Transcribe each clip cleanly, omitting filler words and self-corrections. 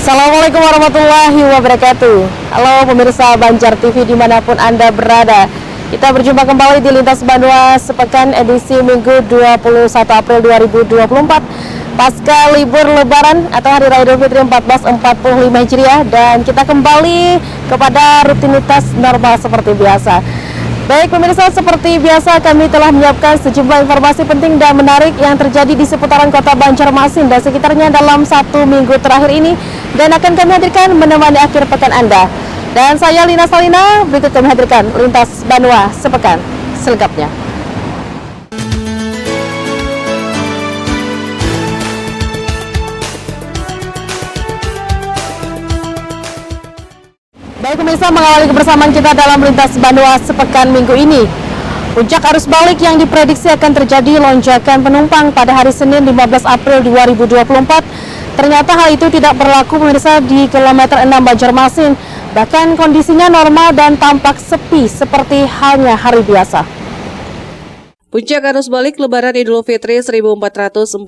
Assalamualaikum warahmatullahi wabarakatuh. Halo pemirsa Banjar TV dimanapun Anda berada. Kita berjumpa kembali di Lintas Banua Sepekan edisi Minggu 21 April 2024 pasca libur Lebaran atau Hari Raya Idul Fitri 1445 Hijriah, dan kita kembali kepada rutinitas normal seperti biasa. Baik pemirsa, seperti biasa kami telah menyiapkan sejumlah informasi penting dan menarik yang terjadi di seputaran kota Banjarmasin dan sekitarnya dalam satu minggu terakhir ini, dan akan kami hadirkan menemani akhir pekan Anda. Dan saya Lina Salina, berikut kami hadirkan Lintas Banua Sepekan selengkapnya. Baik pemirsa, mengawali kebersamaan kita dalam Lintas Banua Sepekan minggu ini. Puncak arus balik yang diprediksi akan terjadi lonjakan penumpang pada hari Senin 15 April 2024. Ternyata hal itu tidak berlaku pemirsa di kilometer 6 Banjarmasin. Bahkan kondisinya normal dan tampak sepi seperti halnya hari biasa. Puncak arus balik Lebaran Idul Fitri 1445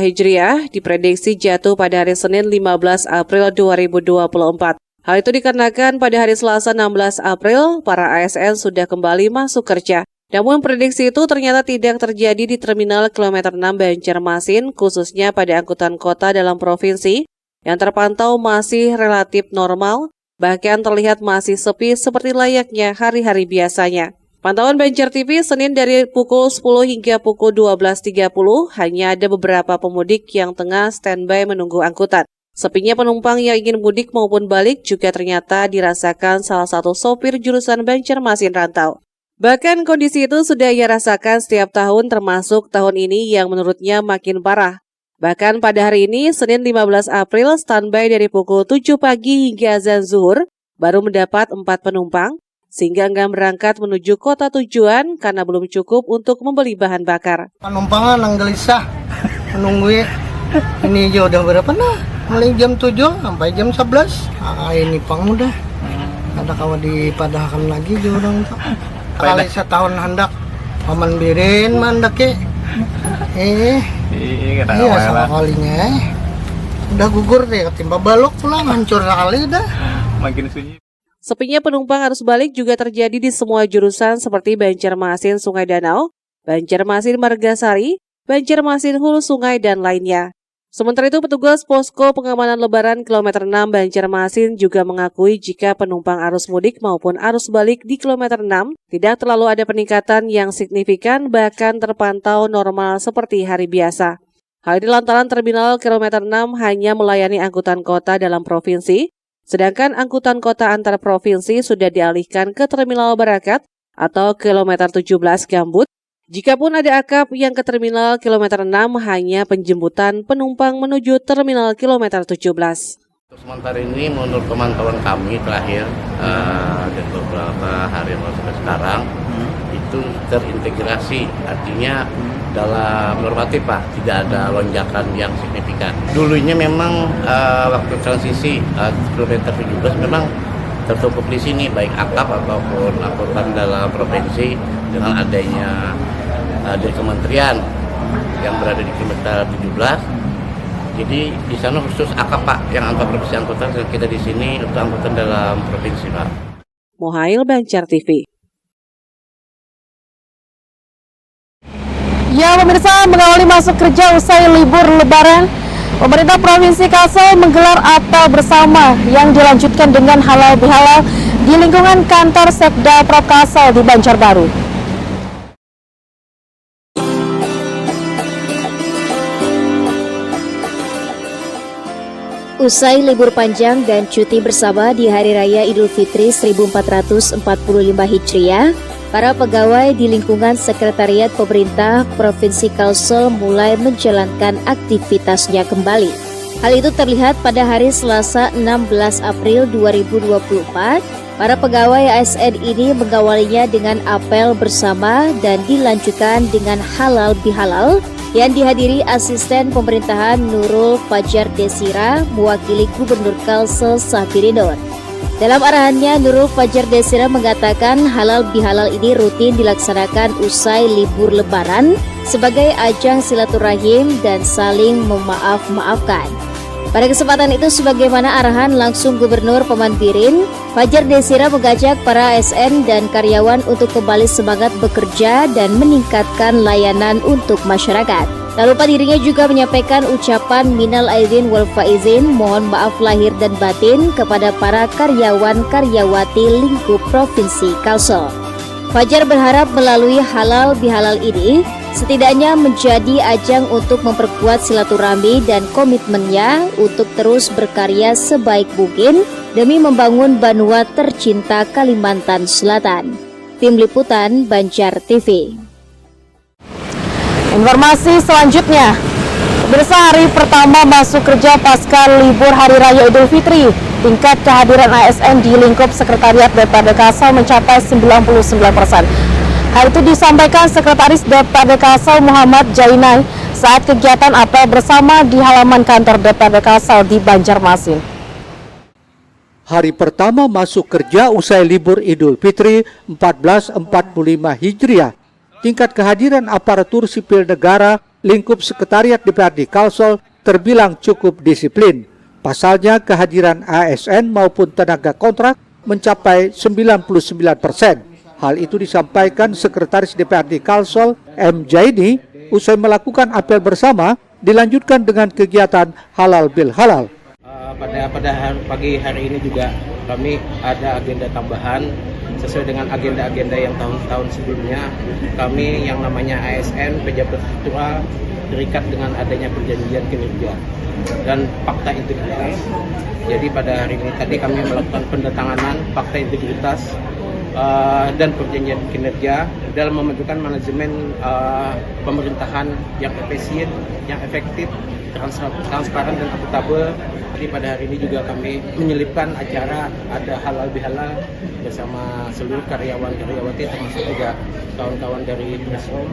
Hijriah diprediksi jatuh pada hari Senin 15 April 2024. Hal itu dikarenakan pada hari Selasa 16 April, para ASN sudah kembali masuk kerja. Namun prediksi itu ternyata tidak terjadi di Terminal Kilometer 6 Banjarmasin, khususnya pada angkutan kota dalam provinsi, yang terpantau masih relatif normal, bahkan terlihat masih sepi seperti layaknya hari-hari biasanya. Pantauan Banjar TV Senin dari pukul 10 hingga pukul 12.30, hanya ada beberapa pemudik yang tengah standby menunggu angkutan. Sepinya penumpang yang ingin mudik maupun balik juga ternyata dirasakan salah satu sopir jurusan Banjarmasin Rantau. Bahkan kondisi itu sudah ia rasakan setiap tahun, termasuk tahun ini yang menurutnya makin parah. Bahkan pada hari ini, Senin 15 April, standby dari pukul 7 pagi hingga azan zuhur, baru mendapat 4 penumpang, sehingga enggan berangkat menuju kota tujuan karena belum cukup untuk membeli bahan bakar. Penumpangan yang gelisah menunggu ini aja udah berapa nah? Mulai jam 7 sampai jam 11. Ini pang udah. Ada kawan dipadahkan lagi orang tuh. Kali setahun hendak paman birin mandak ke. Iya sama kalinya. Udah gugur deh, ketimpa balok pulang hancur sekali dah. Makin sunyi. Sepinya penumpang arus balik juga terjadi di semua jurusan seperti Banjarmasin Sungai Danau, Banjarmasin Margasari, Banjarmasin Hulu Sungai, dan lainnya. Sementara itu, petugas posko pengamanan Lebaran kilometer 6 Banjarmasin juga mengakui jika penumpang arus mudik maupun arus balik di kilometer 6 tidak terlalu ada peningkatan yang signifikan, bahkan terpantau normal seperti hari biasa. Hal ini lantaran terminal kilometer 6 hanya melayani angkutan kota dalam provinsi, sedangkan angkutan kota antar provinsi sudah dialihkan ke terminal Barakat atau kilometer 17 Gambut. Jikapun ada akap yang ke terminal kilometer 6 hanya penjemputan penumpang menuju terminal kilometer 17. Untuk sementara ini menurut pemantauan kami terakhir dari beberapa hari sampai sekarang itu terintegrasi, artinya dalam normatif Pak, tidak ada lonjakan yang signifikan. Dulunya memang waktu transisi kilometer 17 memang tertutup di sini baik akap ataupun angkutan dalam provinsi dengan adanya dari kementerian yang berada di kilometer 17. Jadi di sana khusus akap Pak yang antar provinsi angkutan, kita di sini untuk angkutan dalam provinsi Pak. Mohail, Banjar TV. Ya pemirsa, mengawali masuk kerja usai libur Lebaran, pemerintah Provinsi Kalsel menggelar apel bersama yang dilanjutkan dengan halal bihalal di lingkungan kantor Sekda Prop Kalsel di Banjarbaru. Usai libur panjang dan cuti bersama di Hari Raya Idul Fitri 1445 Hijriah, para pegawai di lingkungan Sekretariat Pemerintah Provinsi Kalsel mulai menjalankan aktivitasnya kembali. Hal itu terlihat pada hari Selasa 16 April 2024. Para pegawai ASN ini mengawalinya dengan apel bersama dan dilanjutkan dengan halal bihalal yang dihadiri asisten pemerintahan Nurul Fajar Desira mewakili Gubernur Kalsel Safiridon. Dalam arahannya, Nurul Fajar Desira mengatakan halal bihalal ini rutin dilaksanakan usai libur Lebaran sebagai ajang silaturahim dan saling memaaf-maafkan. Pada kesempatan itu, sebagaimana arahan langsung Gubernur Paman Birin, Fajar Desira mengajak para ASN dan karyawan untuk kembali semangat bekerja dan meningkatkan layanan untuk masyarakat. Tak lupa dirinya juga menyampaikan ucapan minal aidin wal faizin, mohon maaf lahir dan batin kepada para karyawan-karyawati lingkup Provinsi Kalsel. Fajar berharap melalui halal bihalal ini setidaknya menjadi ajang untuk memperkuat silaturahmi dan komitmennya untuk terus berkarya sebaik mungkin demi membangun Banua tercinta Kalimantan Selatan. Tim Liputan Banjar TV. Informasi selanjutnya, pemirsa, hari pertama masuk kerja pasca libur Hari Raya Idul Fitri, tingkat kehadiran ASN di lingkup Sekretariat DPRD Kalsel mencapai 99%. Hal itu disampaikan Sekretaris DPRD Kalsel Muhammad Jainai saat kegiatan apel bersama di halaman kantor DPRD Kalsel di Banjarmasin. Hari pertama masuk kerja usai libur Idul Fitri 1445 Hijriah, tingkat kehadiran aparatur sipil negara lingkup Sekretariat DPRD Kalsel terbilang cukup disiplin. Pasalnya kehadiran ASN maupun tenaga kontrak mencapai 99%. Hal itu disampaikan Sekretaris DPRD Kalsel M. Jaini usai melakukan apel bersama dilanjutkan dengan kegiatan halal bil halal. Pada pagi hari ini juga kami ada agenda tambahan sesuai dengan agenda-agenda yang tahun-tahun sebelumnya. Kami yang namanya ASN, pejabat struktural, terikat dengan adanya perjanjian kinerja dan fakta integritas. Jadi pada hari ini tadi kami melakukan pendatanganan fakta integritas dan perjanjian kinerja dalam membentukkan manajemen pemerintahan yang efisien, yang efektif, transparan dan akuntabel. Jadi pada hari ini juga kami menyelipkan acara ada halal bihalal bersama seluruh karyawan-karyawati termasuk juga kawan-kawan dari Preskom.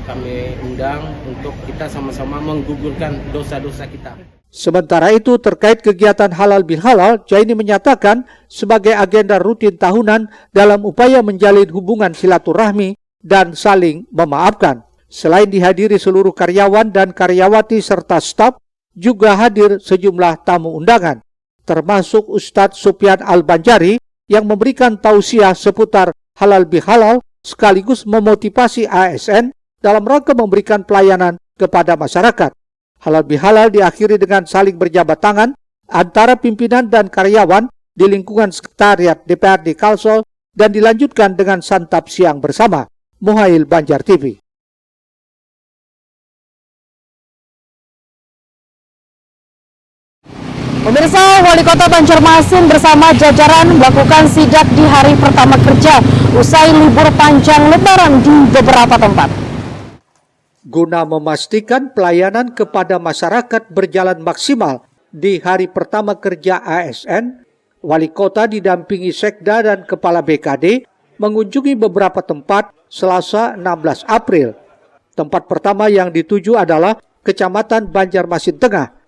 Kami undang untuk kita sama-sama menggugurkan dosa-dosa kita. Sementara itu terkait kegiatan halal bihalal, Jaini menyatakan sebagai agenda rutin tahunan dalam upaya menjalin hubungan silaturahmi dan saling memaafkan. Selain dihadiri seluruh karyawan dan karyawati serta staf, juga hadir sejumlah tamu undangan, termasuk Ustadz Sufyan Al-Banjari yang memberikan tausiah seputar halal bihalal sekaligus memotivasi ASN dalam rangka memberikan pelayanan kepada masyarakat. Halal bihalal diakhiri dengan saling berjabat tangan antara pimpinan dan karyawan di lingkungan Sekretariat DPRD Kalsel dan dilanjutkan dengan santap siang bersama. Muhail, Banjar TV. Pemirsa, Wali Kota Banjarmasin bersama jajaran melakukan sidak di hari pertama kerja usai libur panjang Lebaran di beberapa tempat. Guna memastikan pelayanan kepada masyarakat berjalan maksimal di hari pertama kerja ASN, Wali Kota didampingi Sekda dan Kepala BKD mengunjungi beberapa tempat Selasa 16 April. Tempat pertama yang dituju adalah Kecamatan Banjarmasin Tengah.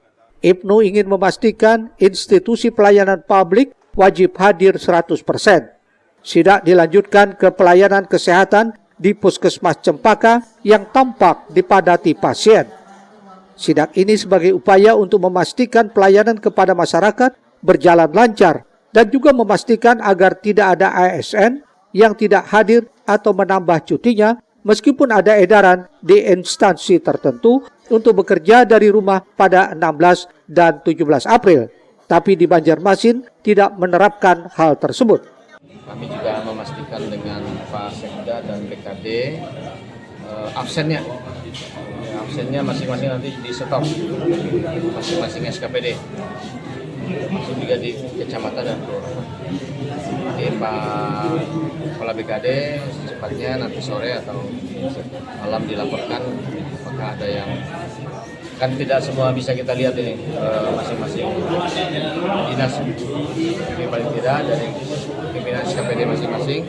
Ibnu ingin memastikan institusi pelayanan publik wajib hadir 100%. Sidak dilanjutkan ke pelayanan kesehatan di Puskesmas Cempaka yang tampak dipadati pasien. Sidak ini sebagai upaya untuk memastikan pelayanan kepada masyarakat berjalan lancar dan juga memastikan agar tidak ada ASN yang tidak hadir atau menambah cutinya meskipun ada edaran di instansi tertentu untuk bekerja dari rumah pada 16 dan 17 April. Tapi di Banjarmasin tidak menerapkan hal tersebut. Kami juga memastikan dengan Pak Sekda dan BKD absennya masing-masing nanti di stop masing-masing SKPD, masing juga di kecamatan dan kelurahan. Jadi Pak Kepala BKD secepatnya nanti sore atau malam dilaporkan apakah ada yang, kan tidak semua bisa kita lihat ini masing-masing dinas, tapi paling tidak dari pimpinan SKPD masing-masing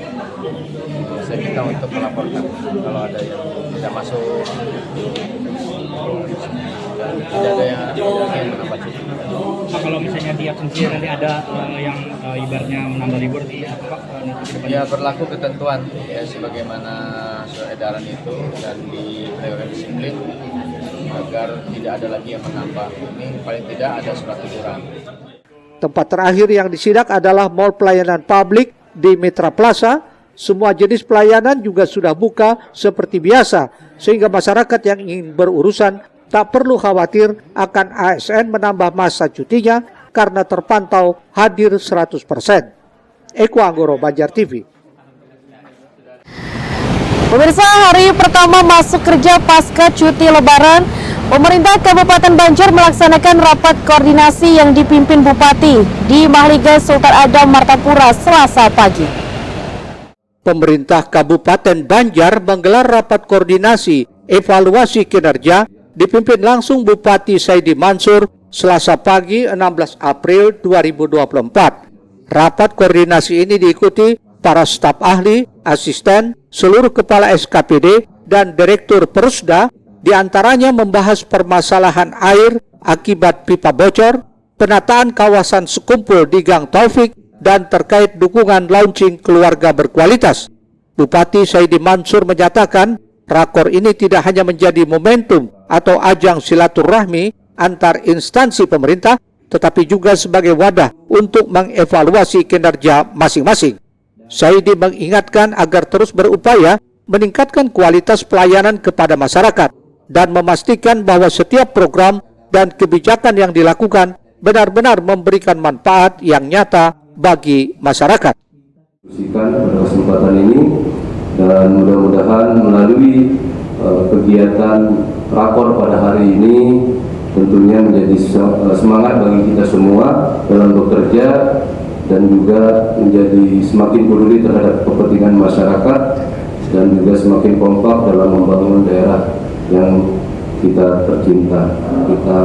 saya minta untuk melaporkan kalau ada yang tidak masuk dan tidak ada yang menambah cuti. Kalau misalnya di absensi nanti ada yang ibaratnya menambah libur di apa? Ya berlaku ketentuan ya sebagaimana edaran itu dan di penegakan disiplin agar tidak ada lagi yang menambah. Ini paling tidak ada surat teguran. Tempat terakhir yang disidak adalah Mall Pelayanan Publik di Mitra Plaza. Semua jenis pelayanan juga sudah buka seperti biasa, sehingga masyarakat yang ingin berurusan tak perlu khawatir akan ASN menambah masa cutinya karena terpantau hadir 100%. Eko Anggoro, Banjar TV. Pemirsa, hari pertama masuk kerja pasca cuti Lebaran, pemerintah Kabupaten Banjar melaksanakan rapat koordinasi yang dipimpin Bupati di Mahligai Sultan Adam Martapura Selasa pagi. Pemerintah Kabupaten Banjar menggelar rapat koordinasi evaluasi kinerja dipimpin langsung Bupati Saidi Mansur Selasa pagi 16 April 2024. Rapat koordinasi ini diikuti para staf ahli, asisten, seluruh kepala SKPD, dan Direktur Perusda, diantaranya membahas permasalahan air akibat pipa bocor, penataan kawasan sekumpul di Gang Taufik, dan terkait dukungan launching keluarga berkualitas. Bupati Saidi Mansur menyatakan, rakor ini tidak hanya menjadi momentum atau ajang silaturahmi antar instansi pemerintah, tetapi juga sebagai wadah untuk mengevaluasi kinerja masing-masing. Saidi mengingatkan agar terus berupaya meningkatkan kualitas pelayanan kepada masyarakat dan memastikan bahwa setiap program dan kebijakan yang dilakukan benar-benar memberikan manfaat yang nyata bagi masyarakat. Pada kesempatan ini dan mudah-mudahan melalui kegiatan rakor pada hari ini tentunya menjadi semangat bagi kita semua dalam bekerja dan juga menjadi semakin peduli terhadap kepentingan masyarakat dan juga semakin kompak dalam membangun daerah yang kita tercinta. Kita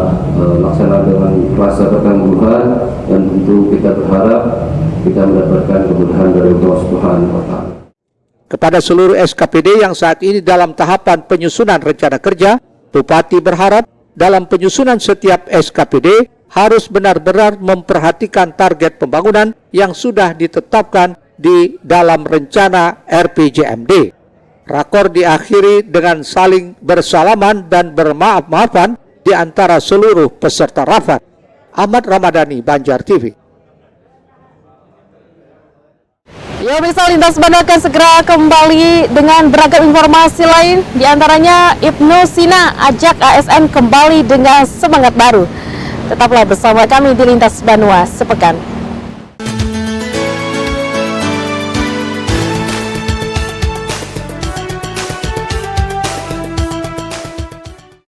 laksanakan dengan rasa ketangguhan dan tentu kita berharap kita mendapatkan kemudahan dari Allah Subhanahu wa Ta'ala. Kepada seluruh SKPD yang saat ini dalam tahapan penyusunan rencana kerja, Bupati berharap dalam penyusunan setiap SKPD harus benar-benar memperhatikan target pembangunan yang sudah ditetapkan di dalam rencana RPJMD. Rakor diakhiri dengan saling bersalaman dan bermaaf-maafan di antara seluruh peserta rapat. Ahmad Ramadhani, Banjar TV. Ya, bisa Lintas Bandung akan segera kembali dengan beragam informasi lain. Di antaranya Ibnu Sina ajak ASN kembali dengan semangat baru. Tetaplah bersama kami di Lintas Bandung sepekan.